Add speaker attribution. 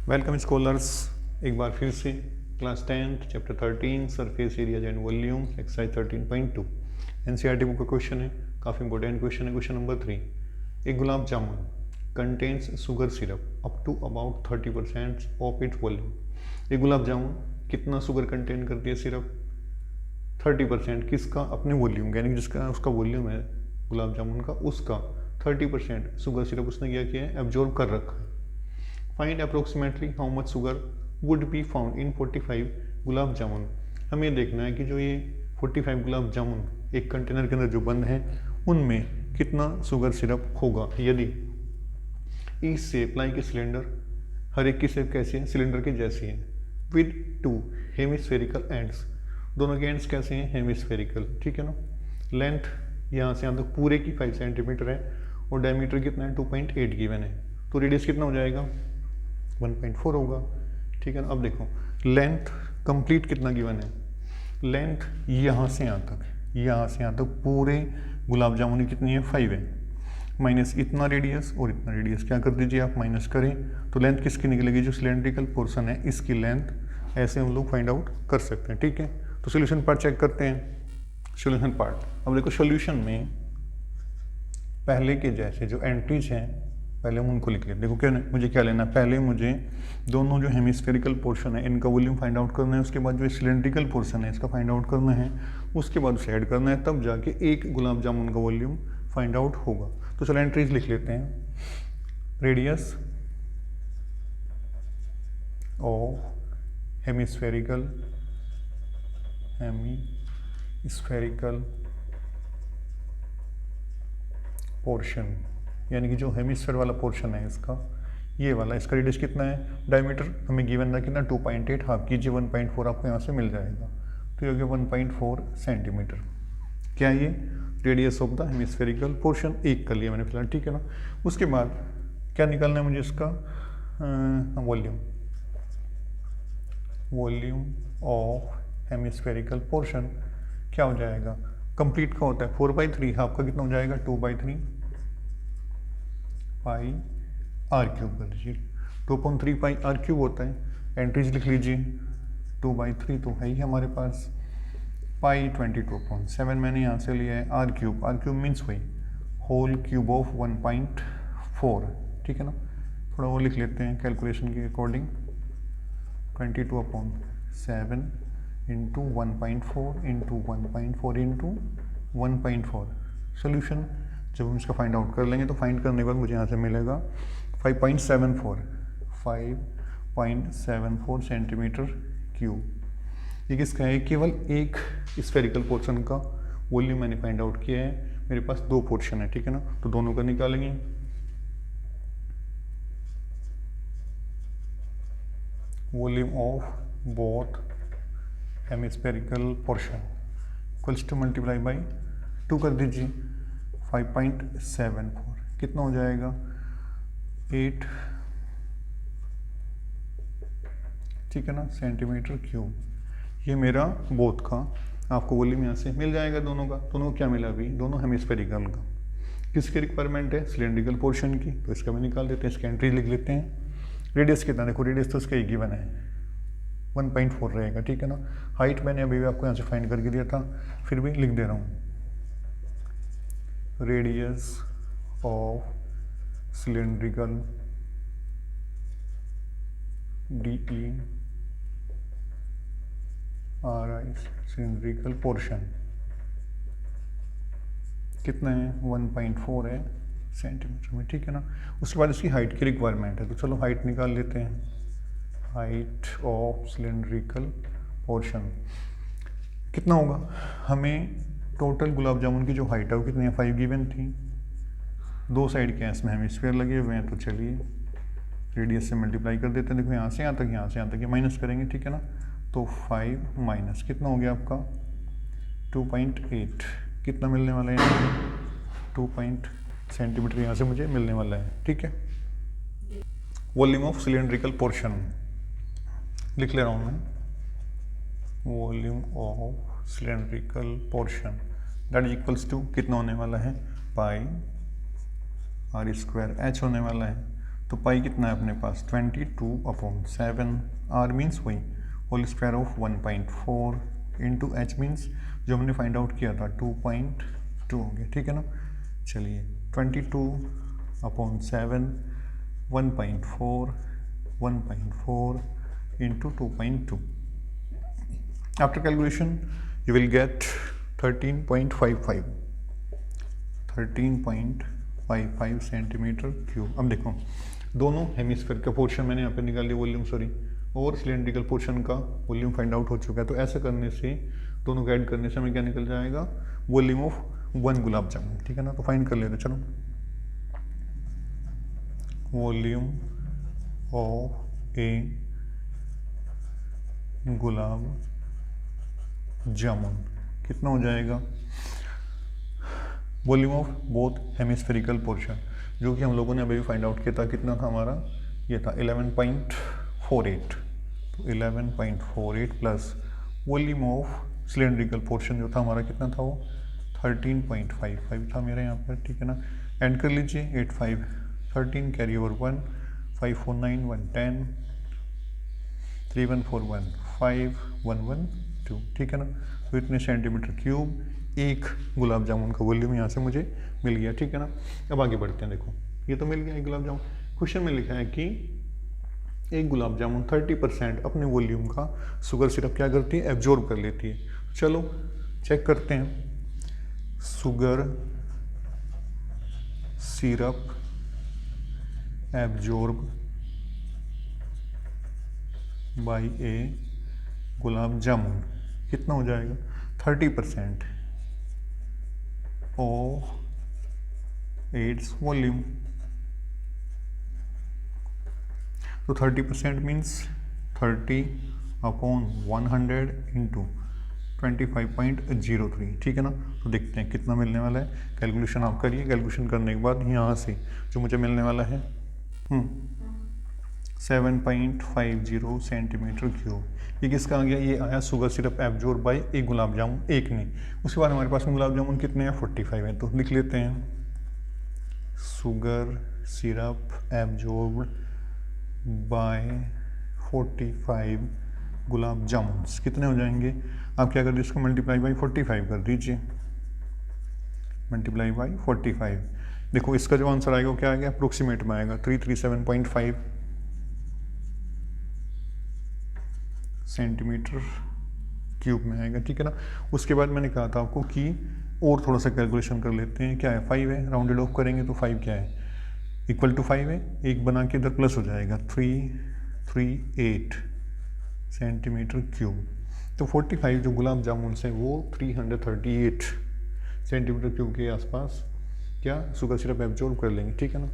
Speaker 1: Welcome scholars, एक बार फिर से class 10th chapter 13 surface areas and volume exercise 13.2 NCERT book का क्वेश्चन है। काफ़ी इंपॉर्टेंट क्वेश्चन है। क्वेश्चन नंबर 3, एक gulab jamun contains sugar syrup up to about 30% of its volume. एक गुलाब जामुन कितना शुगर कंटेन करती है? सिरप 30%। किसका? अपने वॉल्यूम, यानी कि जिसका उसका वॉल्यूम है गुलाब जामुन का, उसका 30% शुगर सिरप उसने क्या किया है? एब्जॉर्ब कर रखा है। Find approximately how much sugar would be found in 45 gulab jamun. हमें देखना है कि जो ये 45 गुलाब जामुन एक कंटेनर के अंदर जो बंद हैं उनमें कितना शुगर सिरप होगा यदि ईच शेप लाइक सिलेंडर, हर एक की शेप कैसी है? सिलेंडर की जैसी है, विद 2 हेमिस्फेरिकल एंड्स, दोनों के एंड्स कैसे हैं? हेमिस्फेरिकल, ठीक है ना। लेंथ यहाँ से यहाँ तक पूरे की 5 सेंटीमीटर है और डायमीटर कितना है? 2.8 गिवन है, तो रेडियस कितना हो जाएगा? 1.4 होगा, ठीक है ना। अब देखो लेंथ कंप्लीट कितना गिवन है? लेंथ यहाँ से यहाँ तक, यहाँ से यहाँ तक पूरे गुलाब जामुन की कितनी है? 5 है, माइनस इतना रेडियस और इतना रेडियस, क्या कर दीजिए आप? माइनस करें तो लेंथ किसकी निकलेगी? जो सिलेंड्रिकल पोर्शन है इसकी लेंथ। ऐसे हम लोग फाइंड आउट कर सकते हैं, ठीक है। तो सोल्यूशन पार्ट चेक करते हैं। सोल्यूशन पार्ट, अब देखो सोल्यूशन में पहले के जैसे जो एंट्रीज हैं पहले हम उनको लिख लेते। देखो क्या मुझे क्या लेना है? पहले मुझे दोनों जो हेमिस्फेरिकल पोर्शन है इनका वॉल्यूम फाइंड आउट करना है, उसके बाद जो सिलेंड्रिकल पोर्शन है इसका फाइंड आउट करना है, उसके बाद उसे ऐड करना है, तब जाके एक गुलाब जामुन का वॉल्यूम फाइंड आउट होगा। तो चलो एंट्रीज लिख लेते हैं। रेडियस ऑफ हेमिस्फेरिकल पोर्शन, यानी कि जो हेमिस्फेयर वाला पोर्शन है इसका, ये वाला, इसका रेडियस कितना है? डायमीटर हमें गिवन था कितना? 2.8, हाफ कीजिए 1.4 आपको यहाँ से मिल जाएगा, तो ये हो गया 1.4 सेंटीमीटर। क्या ये radius of the hemispherical portion एक कर लिया मैंने फिलहाल, ठीक है ना। उसके बाद क्या निकालना है मुझे? इसका वॉल्यूम ऑफ हेमिस्फेरिकल पोर्शन क्या हो जाएगा? कंप्लीट का होता है 4/3, हाफ का कितना हो जाएगा? 2/3 पाई आर क्यूब कर लीजिए, 2.3 पाई आर क्यूब होता है। एंट्रीज लिख लीजिए, 2/3 तो है ही हमारे पास, पाई 22.7 मैंने यहाँ से लिया है। आर क्यूब मीन्स वही होल क्यूब ऑफ 1.4, ठीक है ना। थोड़ा वो लिख लेते हैं कैलकुलेशन के according, 22.7 into 1.4 into 1.4 into 1.4। Solution जब हम इसका फाइंड आउट कर लेंगे तो फाइंड करने के बाद मुझे यहाँ से मिलेगा 5.74 सेंटीमीटर क्यूब। ये किसका है? केवल एक स्फेरिकल पोर्शन का वॉल्यूम मैंने फाइंड आउट किया है। मेरे पास 2 पोर्शन है, ठीक है ना, तो दोनों का निकालेंगे। Volume of both hemispherical portion equals to multiply by 2 कर दीजिए, 5.74 कितना हो जाएगा? 8, ठीक है ना, सेंटीमीटर क्यूब। ये मेरा बोथ का आपको वॉल्यूम यहाँ से मिल जाएगा। दोनों का क्या मिला? अभी दोनों हेमिस्फेरिकल का। किसकी रिक्वायरमेंट है? सिलेंड्रिकल पोर्शन की, तो इसका भी निकाल देते हैं। इसकी एंट्री लिख लेते हैं। रेडियस कितना? देखो रेडियस तो इसका एक गिवन है, 1.4 रहेगा, ठीक है ना। हाइट मैंने अभी भी आपको यहाँ से फाइंड करके दिया था, फिर भी लिख दे रहा हूँ। Radius of cylindrical cylindrical portion कितना है? 1.4 है सेंटीमीटर में, ठीक है ना। उसके बाद इसकी हाइट की रिक्वायरमेंट है, तो चलो हाइट निकाल लेते हैं। हाइट ऑफ सिलेंड्रिकल पोर्शन कितना होगा? हमें टोटल गुलाब जामुन की जो हाइट है वो कितनी है? 5 गिवन थी। 2 साइड के हैं इसमें हेमिस्फीयर लगे हुए हैं, तो चलिए रेडियस से मल्टीप्लाई कर देते हैं। देखो यहाँ से यहाँ तक, यहाँ से यहाँ तक, ये माइनस करेंगे, ठीक है ना। तो 5 माइनस कितना हो गया आपका? 2.8 कितना मिलने वाला है? 2 सेंटीमीटर यहाँ से मुझे मिलने वाला है, ठीक है। वॉल्यूम ऑफ सिलेंड्रिकल पोर्शन लिख ले रहा हूँ मैं। Volume of cylindrical portion that is equals to कितना होने वाला है? पाई आर स्क्वायर एच होने वाला है। तो तो पाई कितना है अपने पास 22/7, आर मीन्स वही whole square of 1.4 into H means जो हमने फाइंड आउट किया था 2.2 हो गया, ठीक है ना। चलिए 22/7 1.4 into 2.2, after calculation you will get 13.55 centimetre cube. अब देखो दोनों हेमिस्फीयर का पोर्शन मैंने यहाँ पे निकाल लिया वॉल्यूम, सॉरी, और सिलेंड्रिकल पोर्शन का वॉल्यूम फाइंड आउट हो चुका है। तो ऐसा करने से, दोनों को ऐड करने से हमें क्या निकल जाएगा, वॉल्यूम ऑफ 1 गुलाब जामुन, ठीक है ना। तो फाइंड कर लेते, चलो, वॉल्यूम ऑफ ए गुलाब जामुन कितना हो जाएगा, volume of both hemispherical portion, जो कि हम लोगों ने अभी फाइंड आउट किया था, कितना था हमारा, ये था 11.48, तो 11.48 plus volume of cylindrical portion जो था हमारा कितना था, वो 13.55 था मेरे यहाँ पर, ठीक है ना। एंड कर लीजिए 8 5 13 कैरी ओवर 1 5 4 9 1 10 3 1 4 1 5 1 1 2, ठीक है ना। तो इतने सेंटीमीटर क्यूब एक गुलाब जामुन का वॉल्यूम यहाँ से मुझे मिल गया, ठीक है ना। अब आगे बढ़ते हैं, देखो ये तो मिल गया एक गुलाब जामुन। क्वेश्चन में लिखा है कि एक गुलाब जामुन 30% अपने वॉल्यूम का शुगर सिरप क्या करती है, एब्जॉर्ब कर लेती है। चलो चेक करते हैं, शुगर सिरप एब्जॉर्ब बाय ए गुलाब जामुन कितना हो जाएगा, 30% ऑफ इट्स वॉल्यूम। तो 30% मीन्स 30/100 इंटू 25.03, ठीक है ना। तो देखते हैं कितना मिलने वाला है, कैलकुलेशन आप करिए। कैलकुलेशन करने के बाद यहाँ से जो मुझे मिलने वाला है 7.50 सेंटीमीटर क्यूब, ये किसका आ गया, ये आया शुगर सिरप एब्जॉर्ब बाय एक गुलाब जामुन, एक नहीं। उसके बाद हमारे पास में गुलाब जामुन कितने हैं, 45 हैं, तो लिख लेते हैं sugar syrup absorb by 45 gulab jamun कितने हो जाएंगे, आप क्या कर दीजिए, इसको मल्टीप्लाई बाई 45 कर दीजिए, मल्टीप्लाई बाई 45। देखो इसका जो आंसर आएगा वो क्या आएगा, अप्रोक्सीमेट में आएगा 337.5 सेंटीमीटर क्यूब में आएगा, ठीक है ना। उसके बाद मैंने कहा था आपको कि और थोड़ा सा कैलकुलेशन कर लेते हैं, क्या है 5 है, राउंडेड ऑफ करेंगे तो 5 क्या है, इक्वल टू 5 है, एक बना के इधर प्लस हो जाएगा 338 सेंटीमीटर क्यूब। तो 45 जो गुलाब जामुन से वो 338 सेंटीमीटर क्यूब के आसपास क्या शुगर सिरप एब्जॉर्ब कर लेंगे, ठीक है ना।